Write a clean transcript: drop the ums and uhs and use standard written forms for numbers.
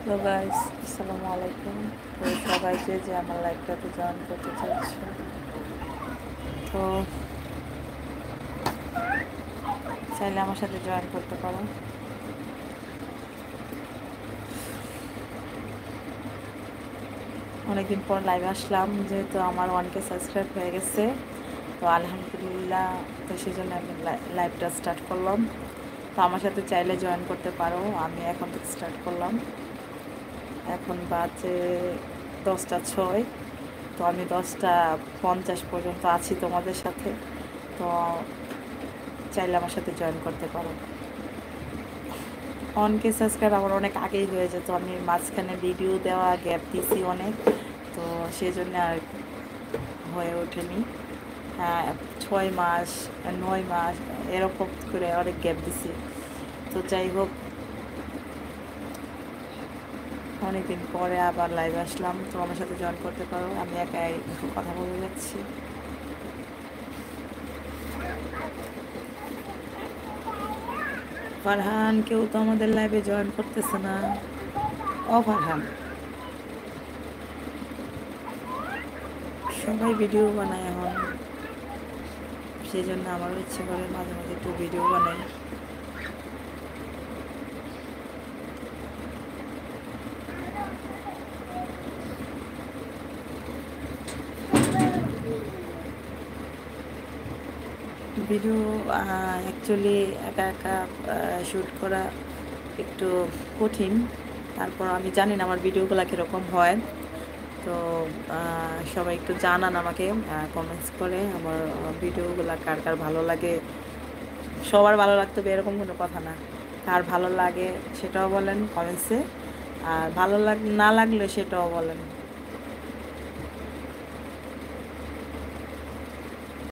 Hello guys, আসসালামু আলাইকুম। তো সবাই যে যে আমার লাইভটাতে জয়েন করতে চাচ্ছে, তো চাইলে আমার সাথে জয়েন করতে পারো। অনেকদিন পর লাইভে আসলাম, যেহেতু আমার 1K সাবস্ক্রাইব হয়ে গেছে, তো আলহামদুলিল্লাহ। তো সেই জন্য আমি লাইভটা স্টার্ট করলাম। তো আমার সাথে চাইলে জয়েন করতে পারো। আমি এখন থেকে স্টার্ট করলাম। এখন বাজে 10টা 6। তো আমি 10টা 50 পর্যন্ত আছি তোমাদের সাথে। তো চাইলে আমার সাথে জয়েন করতে পারো। 1K সাবস্ক্রাইব আমার অনেক আগেই হয়ে যেত, আমি মাঝখানে ভিডিও দেওয়া গ্যাপ দিয়েছি অনেক, তো সেই জন্য আর হয়ে ওঠেনি। 6 মাস 9 মাস এরকম করে অনেক গ্যাপ দিছি। তো যাই হোক, অনেকদিন পরে আবার লাইভে আসলাম। তো আমার সাথে জয়েন করতে পারো। আমি একাই কথা বলে যাচ্ছি। ফারহান, কেউ তো আমাদের লাইভে জয়েন করতেছে না। ও ফারহান, সবাই ভিডিও বানায় এখন, সেই জন্য আমারও ইচ্ছে করে মাঝে মাঝে একটু ভিডিও বানাই। ভিডিও অ্যাকচুয়ালি একা একা শ্যুট করা একটু কঠিন। তারপর আমি জানি না আমার ভিডিওগুলো কীরকম হয়। তো সবাই একটু জানান আমাকে, কমেন্টস করে আমার ভিডিওগুলো কার কার ভালো লাগে। সবার ভালো লাগতে হবে এরকম কোনো কথা না, কার ভালো লাগে সেটাও বলেন কমেন্টসে, আর ভালো না লাগলে সেটাও বলেন।